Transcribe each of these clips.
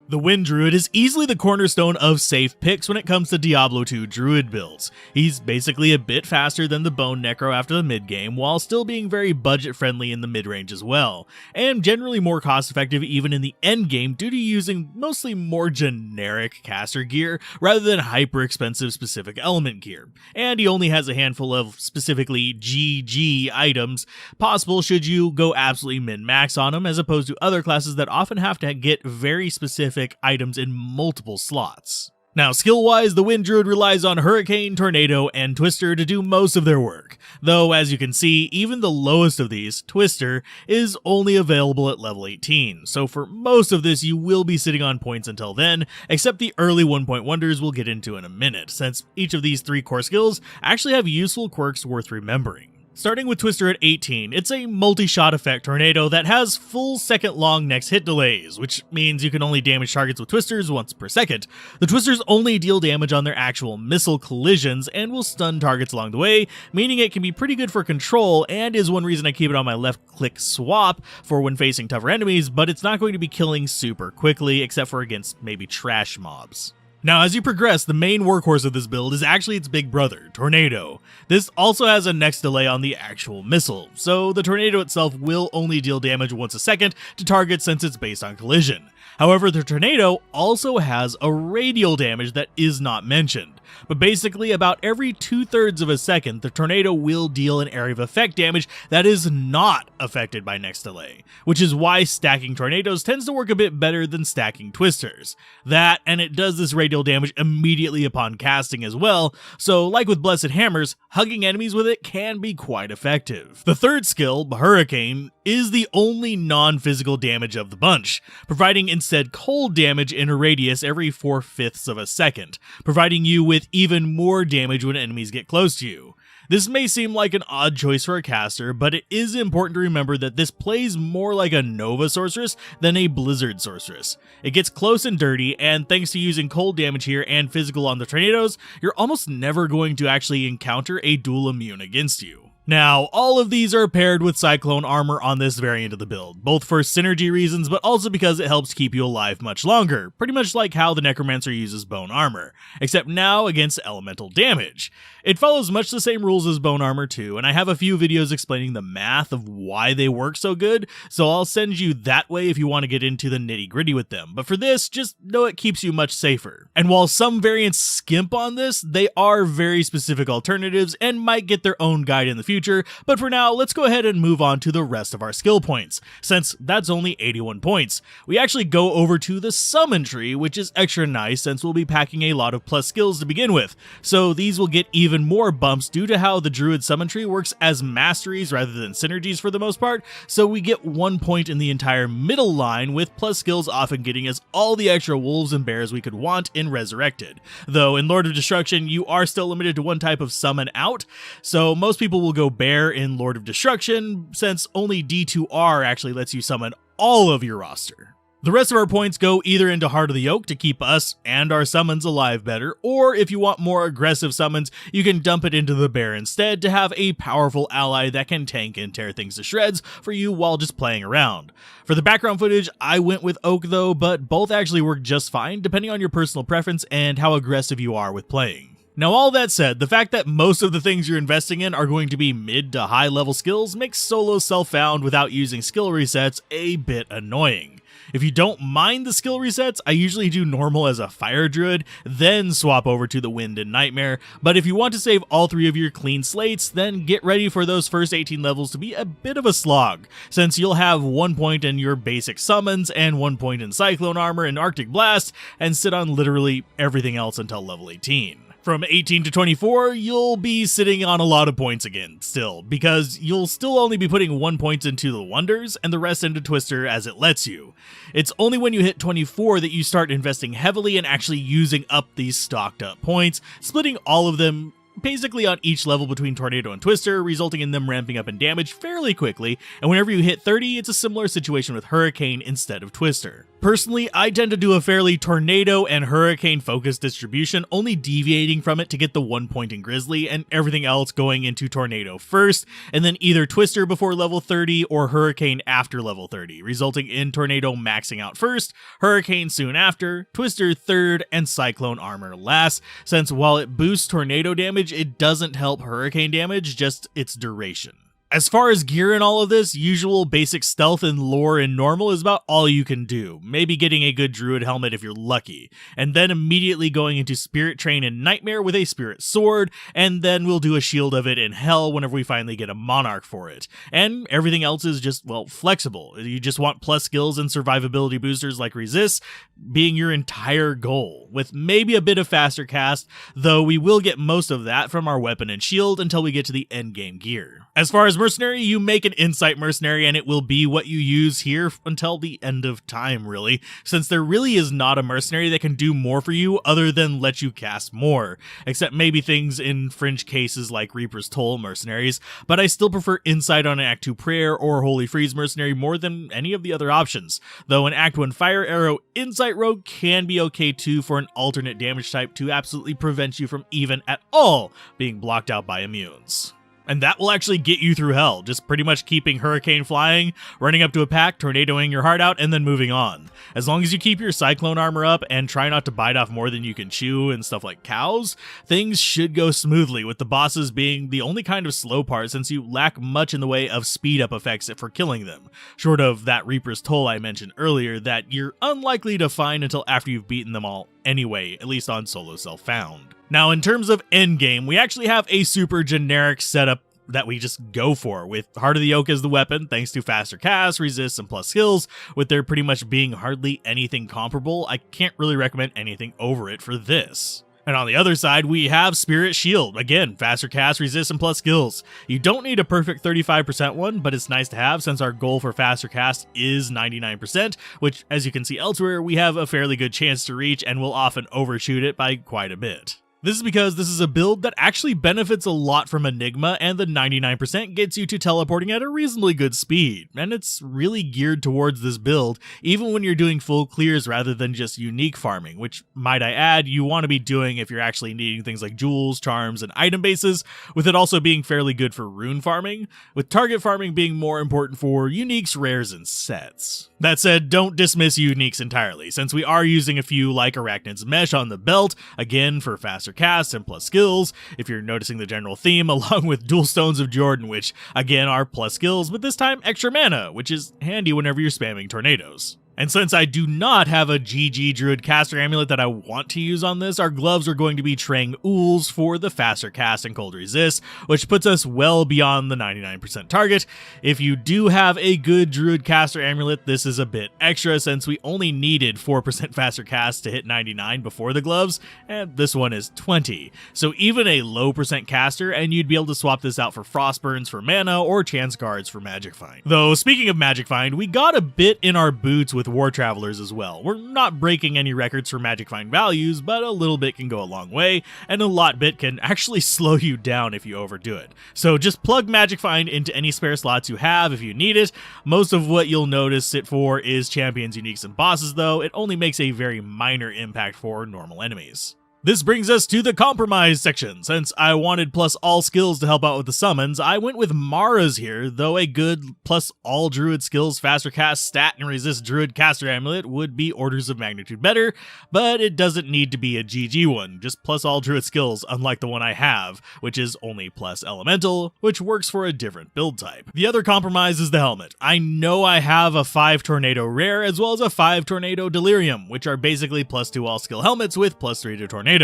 The Wind Druid is easily the cornerstone of safe picks when it comes to Diablo 2 Druid builds. He's basically a bit faster than the Bone Necro after the mid-game, while still being very budget-friendly in the mid-range as well, and generally more cost-effective even in the end-game due to using mostly more generic caster gear rather than hyper-expensive specific element gear. And he only has a handful of specifically GG items possible should you go absolutely min-max on him, as opposed to other classes that often have to get very specific items in multiple slots. Now, skill-wise, the Wind Druid relies on Hurricane, Tornado, and Twister to do most of their work, though as you can see, even the lowest of these, Twister, is only available at level 18, so for most of this you will be sitting on points until then, except the early 1-point wonders we'll get into in a minute, since each of these three core skills actually have useful quirks worth remembering. Starting with Twister at 18, it's a multi-shot effect tornado that has full second-long next hit delays, which means you can only damage targets with Twisters once per second. The Twisters only deal damage on their actual missile collisions and will stun targets along the way, meaning it can be pretty good for control and is one reason I keep it on my left-click swap for when facing tougher enemies, but it's not going to be killing super quickly, except for against maybe trash mobs. Now, as you progress, the main workhorse of this build is actually its big brother, Tornado. This also has a next delay on the actual missile, so the Tornado itself will only deal damage once a second to targets since it's based on collision. However, the Tornado also has a radial damage that is not mentioned. But basically, about every 2/3 of a second, the Tornado will deal an area of effect damage that is not affected by next delay, which is why stacking Tornadoes tends to work a bit better than stacking Twisters. That, and it does this radial damage immediately upon casting as well, so like with Blessed Hammers, hugging enemies with it can be quite effective. The third skill, Hurricane, is the only non-physical damage of the bunch, providing instead cold damage in a radius every 4/5 of a second, providing you with even more damage when enemies get close to you. This may seem like an odd choice for a caster, but it is important to remember that this plays more like a Nova Sorceress than a Blizzard Sorceress. It gets close and dirty, and thanks to using cold damage here and physical on the Tornadoes, you're almost never going to actually encounter a dual immune against you. Now, all of these are paired with Cyclone armor on this variant of the build, both for synergy reasons, but also because it helps keep you alive much longer, pretty much like how the Necromancer uses bone armor, except now against elemental damage. It follows much the same rules as bone armor too, and I have a few videos explaining the math of why they work so good, so I'll send you that way if you want to get into the nitty-gritty with them, but for this, just know it keeps you much safer. And while some variants skimp on this, they are very specific alternatives and might get their own guide in the future, but for now, let's go ahead and move on to the rest of our skill points, since that's only 81 points. We actually go over to the summon tree, which is extra nice since we'll be packing a lot of plus skills to begin with, so these will get even more bumps due to how the Druid summon tree works as masteries rather than synergies for the most part, so we get 1 point in the entire middle line, with plus skills often getting us all the extra wolves and bears we could want in Resurrected. Though in Lord of Destruction, you are still limited to one type of summon out, so most people will go bear in Lord of Destruction, since only D2R actually lets you summon all of your roster. The rest of our points go either into Heart of the Oak to keep us and our summons alive better, or if you want more aggressive summons, you can dump it into the bear instead to have a powerful ally that can tank and tear things to shreds for you while just playing around. For the background footage, I went with Oak though, but both actually work just fine depending on your personal preference and how aggressive you are with playing. Now, all that said, the fact that most of the things you're investing in are going to be mid to high level skills makes solo self-found without using skill resets a bit annoying. If you don't mind the skill resets, I usually do normal as a fire druid, then swap over to the wind and nightmare, but if you want to save all three of your clean slates, then get ready for those first 18 levels to be a bit of a slog, since you'll have 1 point in your basic summons and 1 point in Cyclone armor and Arctic Blast, and sit on literally everything else until level 18. From 18 to 24, you'll be sitting on a lot of points again, still, because you'll still only be putting 1 point into the Wonders and the rest into Twister as it lets you. It's only when you hit 24 that you start investing heavily and actually using up these stocked up points, splitting all of them basically on each level between Tornado and Twister, resulting in them ramping up in damage fairly quickly, and whenever you hit 30, it's a similar situation with Hurricane instead of Twister. Personally, I tend to do a fairly tornado and hurricane focused distribution, only deviating from it to get the 1 point in Grizzly and everything else going into tornado first, and then either Twister before level 30 or hurricane after level 30, resulting in tornado maxing out first, hurricane soon after, Twister third, and cyclone armor last, since while it boosts tornado damage, it doesn't help hurricane damage, just its duration. As far as gear and all of this, usual basic stealth and lore in normal is about all you can do, maybe getting a good druid helmet if you're lucky, and then immediately going into spirit train and nightmare with a spirit sword, and then we'll do a shield of it in hell whenever we finally get a monarch for it. And everything else is just, well, flexible. You just want plus skills and survivability boosters like resist being your entire goal, with maybe a bit of faster cast, though we will get most of that from our weapon and shield until we get to the endgame gear. As far as mercenary, you make an insight mercenary and it will be what you use here until the end of time, really, since there really is not a mercenary that can do more for you other than let you cast more, except maybe things in fringe cases like Reaper's Toll mercenaries, but I still prefer insight on an Act 2 prayer or Holy Freeze mercenary more than any of the other options, though an Act 1 fire arrow insight rogue can be okay too for an alternate damage type to absolutely prevent you from even at all being blocked out by immunes. And that will actually get you through hell, just pretty much keeping hurricane flying, running up to a pack, tornadoing your heart out, and then moving on. As long as you keep your cyclone armor up and try not to bite off more than you can chew and stuff like cows, things should go smoothly, with the bosses being the only kind of slow part since you lack much in the way of speed up effects for killing them, short of that Reaper's Toll I mentioned earlier that you're unlikely to find until after you've beaten them all anyway, at least on solo self-found. Now, in terms of endgame, we actually have a super generic setup that we just go for, with Heart of the Oak as the weapon, thanks to faster cast, resist, and plus skills, with there pretty much being hardly anything comparable. I can't really recommend anything over it for this. And on the other side, we have Spirit Shield. Again, faster cast, resist, and plus skills. You don't need a perfect 35% one, but it's nice to have since our goal for faster cast is 99%, which, as you can see elsewhere, we have a fairly good chance to reach and will often overshoot it by quite a bit. This is because this is a build that actually benefits a lot from Enigma, and the 99% gets you to teleporting at a reasonably good speed, and it's really geared towards this build, even when you're doing full clears rather than just unique farming, which, might I add, you want to be doing if you're actually needing things like jewels, charms, and item bases, with it also being fairly good for rune farming, with target farming being more important for uniques, rares, and sets. That said, don't dismiss uniques entirely, since we are using a few like Arachnid's Mesh on the belt, again for faster cast and plus skills, if you're noticing the general theme, along with Dual Stones of Jordan, which again are plus skills, but this time extra mana, which is handy whenever you're spamming tornadoes. And since I do not have a GG Druid Caster Amulet that I want to use on this, our gloves are going to be Trang Ools for the faster cast and cold resist, which puts us well beyond the 99% target. If you do have a good Druid Caster Amulet, this is a bit extra since we only needed 4% faster cast to hit 99 before the gloves, and this one is 20. So even a low percent caster, and you'd be able to swap this out for Frostburns for mana or Chance Guards for Magic Find. Though, speaking of Magic Find, we got a bit in our boots with War Travelers as well. We're not breaking any records for Magic Find values, but a little bit can go a long way, and a lot bit can actually slow you down if you overdo it. So just plug Magic Find into any spare slots you have if you need it. Most of what you'll notice it for is champions, uniques, and bosses, though it only makes a very minor impact for normal enemies. This brings us to the compromise section. Since I wanted plus all skills to help out with the summons, I went with Mara's here, though a good plus all druid skills faster cast stat and resist druid caster amulet would be orders of magnitude better, but it doesn't need to be a GG one, just plus all druid skills, unlike the one I have, which is only plus elemental, which works for a different build type. The other compromise is the helmet. I know I have a 5 tornado rare as well as a 5 tornado delirium, which are basically plus 2 all skill helmets with plus 3 to tornado.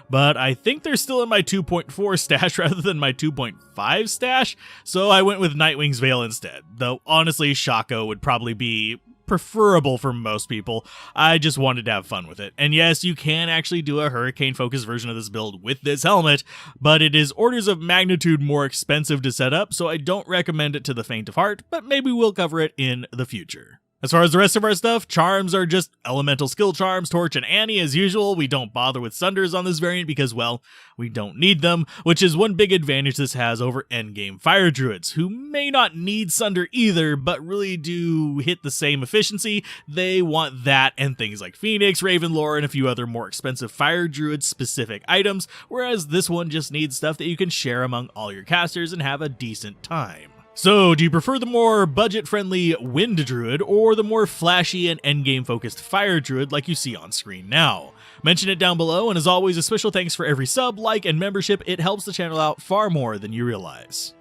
But I think they're still in my 2.4 stash rather than my 2.5 stash, so I went with Nightwing's Veil instead, though honestly Shaco would probably be preferable for most people. I just wanted to have fun with it. And yes, you can actually do a hurricane focused version of this build with this helmet, but it is orders of magnitude more expensive to set up, so I don't recommend it to the faint of heart, but maybe we'll cover it in the future. As far as the rest of our stuff, charms are just elemental skill charms, Torch and Annie as usual. We don't bother with Sunders on this variant because, well, we don't need them, which is one big advantage this has over endgame Fire Druids, who may not need Sunder either, but really do hit the same efficiency. They want that and things like Phoenix, Ravenlore, and a few other more expensive Fire Druid specific items, whereas this one just needs stuff that you can share among all your casters and have a decent time. So, do you prefer the more budget-friendly Wind Druid or the more flashy and endgame-focused Fire Druid like you see on screen now? Mention it down below, and as always, a special thanks for every sub, like, and membership. It helps the channel out far more than you realize.